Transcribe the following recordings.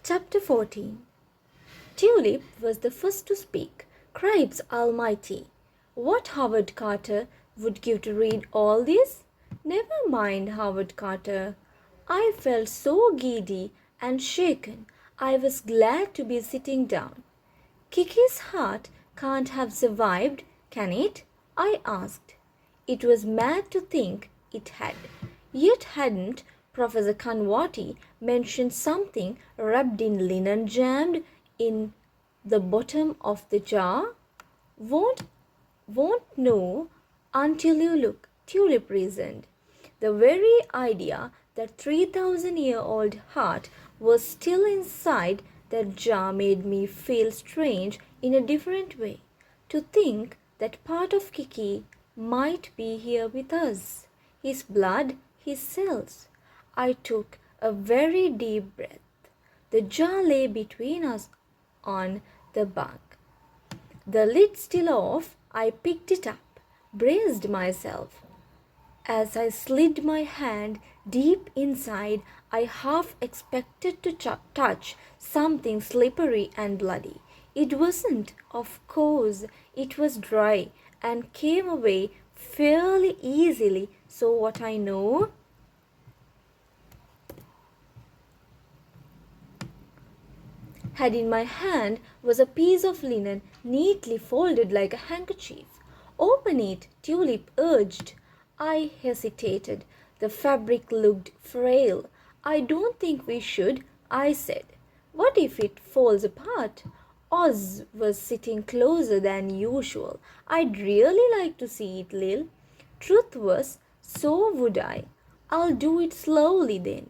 Chapter 14. Tulip was the first to speak. Cripes almighty! What Howard Carter would give to read all this? Never mind Howard Carter. I felt so giddy and shaken. I was glad to be sitting down. Kiki's heart can't have survived, can it? I asked. It was mad to think it had. Yet hadn't Professor Kanwati mentioned something wrapped in linen jammed in the bottom of the jar? Won't know until you look, Tulip reasoned. The very idea that 3,000-year-old heart was still inside that jar made me feel strange in a different way. To think that part of Kiki might be here with us, his blood, his cells. I took a very deep breath. The jar lay between us on the bunk. The lid still off, I picked it up, braced myself. As I slid my hand deep inside, I half expected to touch something slippery and bloody. It wasn't, of course. It was dry and came away fairly easily. So what I know had in my hand was a piece of linen neatly folded like a handkerchief. Open it, Tulip urged. I hesitated. The fabric looked frail. I don't think we should, I said. What if it falls apart? Oz was sitting closer than usual. I'd really like to see it, Lil. Truth was, so would I. I'll do it slowly then.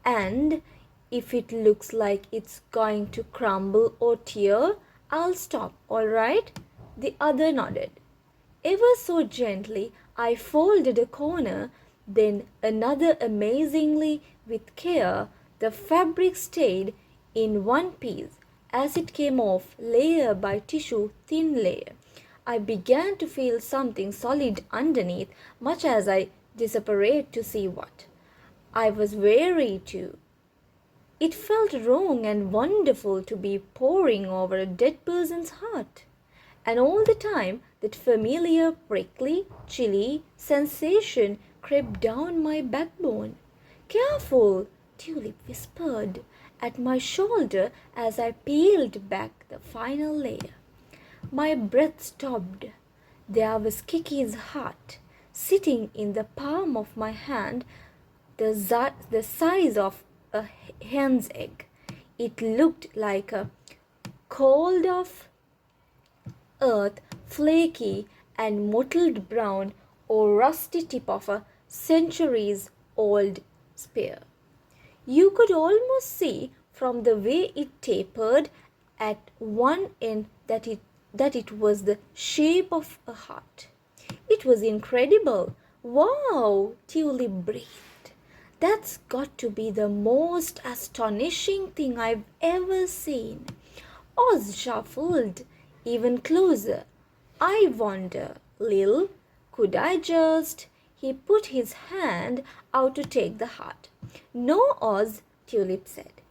And if it looks like it's going to crumble or tear, I'll stop, all right? The other nodded. Ever so gently, I folded a corner, then another amazingly with care. The fabric stayed in one piece as it came off layer by tissue thin layer. I began to feel something solid underneath, much as I disappeared to see what. I was wary too. It felt wrong and wonderful to be poring over a dead person's heart. And all the time, that familiar prickly, chilly sensation crept down my backbone. Careful, Tulip whispered at my shoulder as I peeled back the final layer. My breath stopped. There was Kiki's heart, sitting in the palm of my hand, the size of a hen's egg. It looked like a cold of earth, flaky and mottled brown or rusty tip of a centuries-old spear. You could almost see from the way it tapered at one end that it was the shape of a heart. It was incredible. Wow, Tulip breathed. That's got to be the most astonishing thing I've ever seen. Oz shuffled even closer. I wonder, Lil, could I just... He put his hand out to take the heart. No, Oz, Tulip said.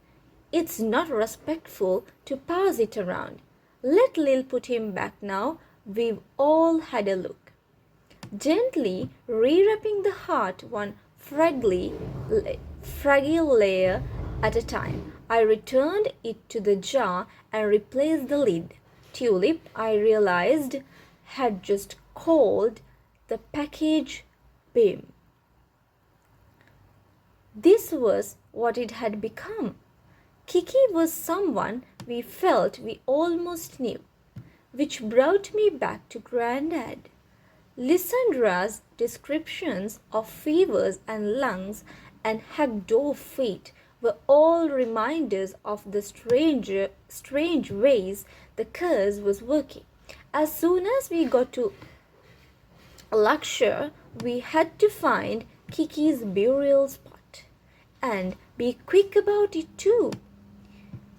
It's not respectful to pass it around. Let Lil put him back now. We've all had a look. Gently rewrapping the heart one fragile layer at a time, I returned it to the jar and replaced the lid. Tulip, I realized, had just called the package BIM. This was what it had become. Kiki was someone we felt we almost knew, which brought me back to Grandad. Lysandra's descriptions of fevers and lungs and hackdaw feet were all reminders of the strange ways the curse was working. As soon as we got to Lakshya, we had to find Kiki's burial spot and be quick about it too.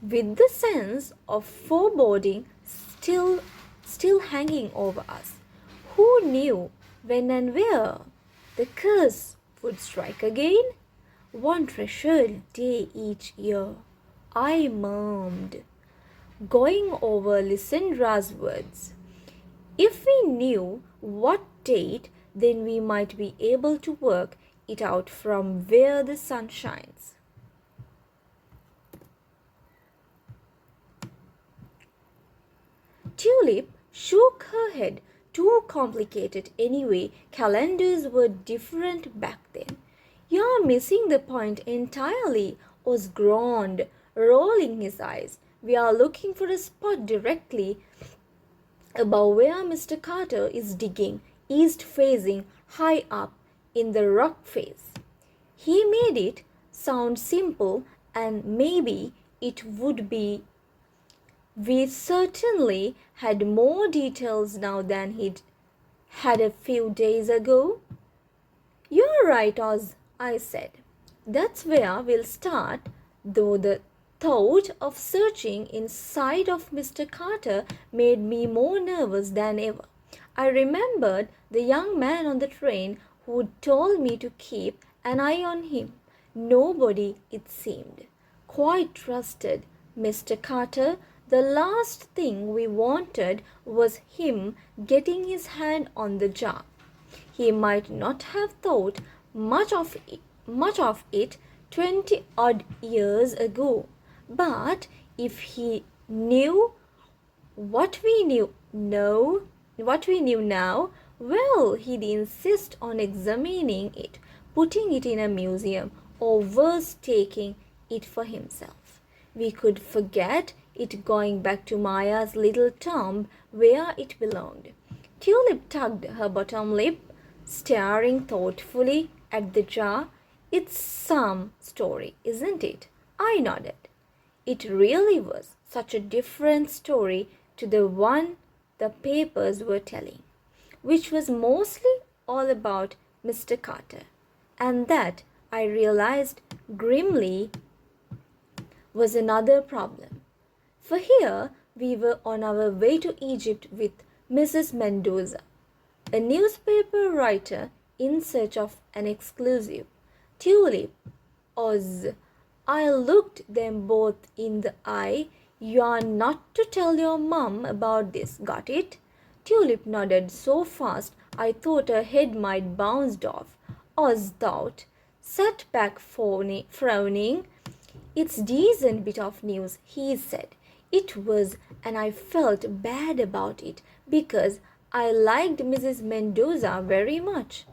With the sense of foreboding still hanging over us, who knew when and where the curse would strike again? One treasured day each year. I murmured, going over Lysandra's words. If we knew what date, then we might be able to work it out from where the sun shines. Tulip shook her head. Too complicated anyway. Calendars were different back then. You're missing the point entirely, Oz groaned, rolling his eyes. We are looking for a spot directly above where Mr. Carter is digging, east facing, high up in the rock face. He made it sound simple, and maybe it would be. We certainly had more details now than he'd had a few days ago. You're right, Oz, I said. That's where we'll start, though the thought of searching inside of Mr. Carter made me more nervous than ever. I remembered the young man on the train who told me to keep an eye on him. Nobody, it seemed, quite trusted Mr. Carter. The last thing we wanted was him getting his hand on the jar. He might not have thought much of it 20 odd years ago, but if he knew what we knew now, well, he'd insist on examining it, putting it in a museum, or worse, taking it for himself. We could forget it going back to Maya's little tomb where it belonged. Tulip tugged her bottom lip, staring thoughtfully at the jar. It's some story, isn't it? I nodded. It really was such a different story to the one the papers were telling, which was mostly all about Mr. Carter. And that, I realized grimly, was another problem. For here we were on our way to Egypt with Mrs. Mendoza, a newspaper writer in search of an exclusive. Tulip, Oz. I looked them both in the eye. You're not to tell your mum about this, got it? Tulip nodded so fast I thought her head might bounce off. Oz thought, sat back frowning. It's decent bit of news, he said. It was, and I felt bad about it because I liked Mrs. Mendoza very much,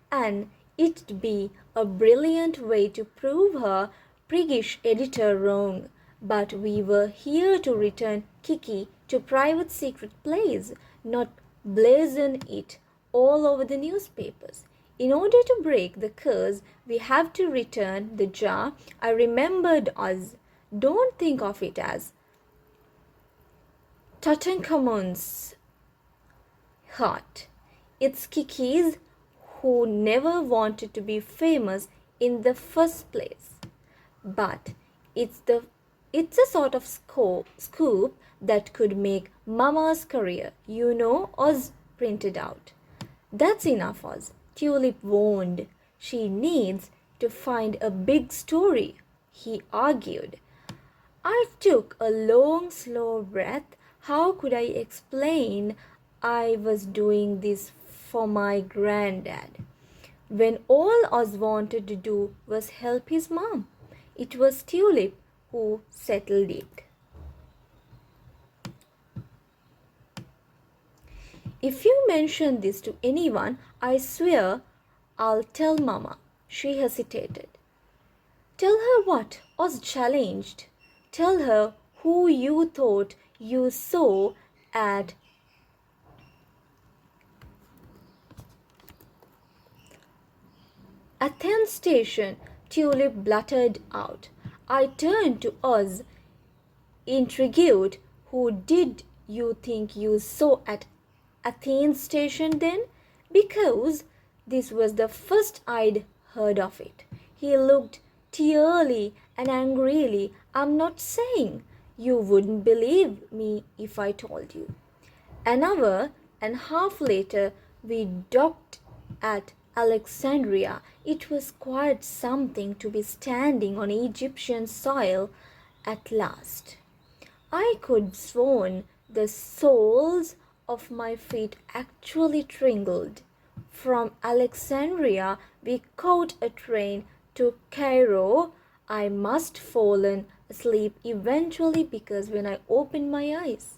and it'd be a brilliant way to prove her priggish editor wrong. But we were here to return Kiki to private secret place, not blazon it all over the newspapers. In order to break the curse, we have to return the jar. I remembered Oz. Don't think of it as Tutankhamun's heart. It's Kiki's, who never wanted to be famous in the first place. But it's a sort of scoop that could make Mama's career, Oz printed out. That's enough, Oz, Tulip warned. She needs to find a big story, he argued. I took a long, slow breath. How could I explain I was doing this for my granddad when all Oz wanted to do was help his mom? It was Tulip who settled it. If you mention this to anyone, I swear I'll tell Mama. She hesitated. Tell her what? Oz challenged. Tell her who you thought you saw at Athens station, Tulip bluttered out. I turned to Oz, intrigued. Who did you think you saw at Athens station then? Because this was the first I'd heard of it. He looked tearily and angrily. I'm not saying you wouldn't believe me if I told you. An hour and a half later, we docked at Alexandria. It was quite something to be standing on Egyptian soil at last. I could sworn the soles of my feet actually tingled. From Alexandria, we caught a train to Cairo. I must fallen asleep eventually because when I opened my eyes,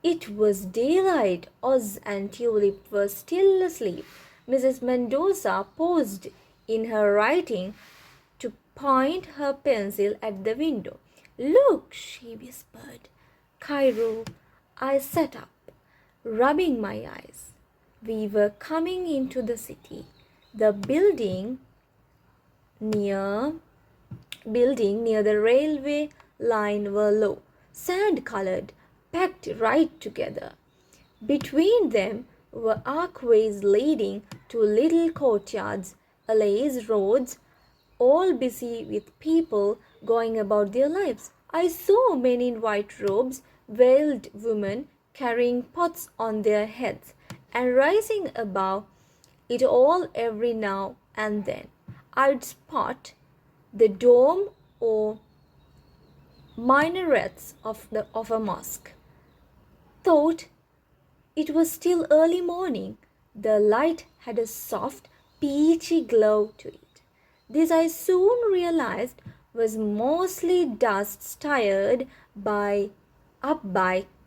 it was daylight. Oz and Tulip were still asleep. Mrs. Mendoza paused in her writing to point her pencil at the window. Look, she whispered. Cairo. I sat up, rubbing my eyes. We were coming into the city. The near building near the railway line were low, sand colored, packed right together. Between them were archways leading to little courtyards, alleys, roads, all busy with people going about their lives. I saw men in white robes, veiled women carrying pots on their heads, and rising above it all every now and then I'd spot the dome or minarets of a mosque. Thought it was still early morning. The light had a soft, peachy glow to it. This I soon realized was mostly dust stirred by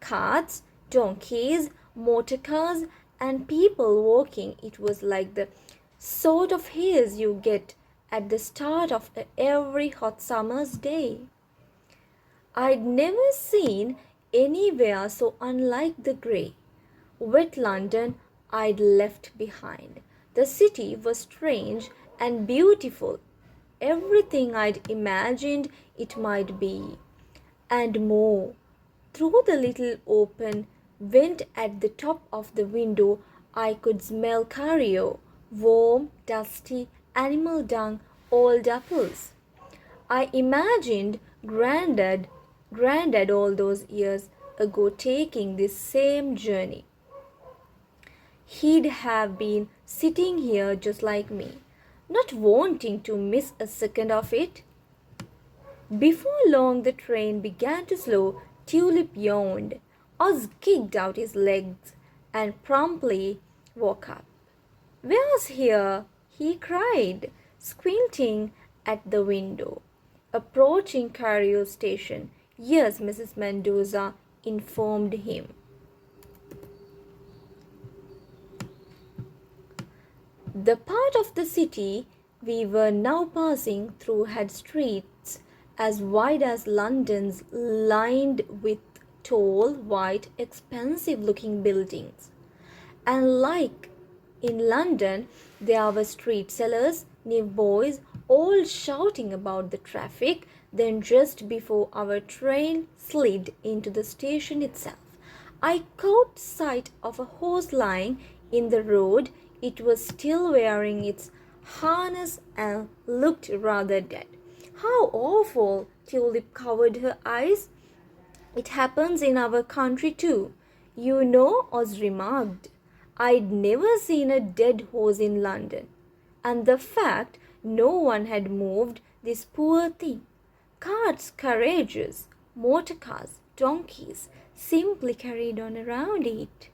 carts, donkeys, motor cars, and people walking. It was like the sort of haze you get at the start of every hot summer's day. I'd never seen anywhere so unlike the grey, wet London I'd left behind. The city was strange and beautiful, everything I'd imagined it might be, and more. Through the little open vent at the top of the window, I could smell Carroll, warm, dusty, animal dung, old apples. I imagined Grandad all those years ago taking this same journey. He'd have been sitting here just like me, not wanting to miss a second of it. Before long, the train began to slow. Tulip yawned. Oz kicked out his legs and promptly woke up. Where's here? He cried, squinting at the window. Approaching Carrier station. Yes, Mrs. Mendoza informed him. The part of the city we were now passing through had streets as wide as London's, lined with tall, white, expensive looking buildings. And like in London, there were street sellers, newsboys, all shouting about the traffic. Then, just before our train slid into the station itself, I caught sight of a horse lying in the road. It was still wearing its harness and looked rather dead. How awful! Tulip covered her eyes. It happens in our country too. You know, Oz remarked. I'd never seen a dead horse in London. And the fact no one had moved this poor thing. Carts, carriages, motor cars, donkeys simply carried on around it.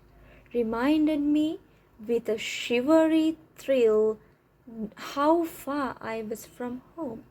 Reminded me with a shivery thrill how far I was from home.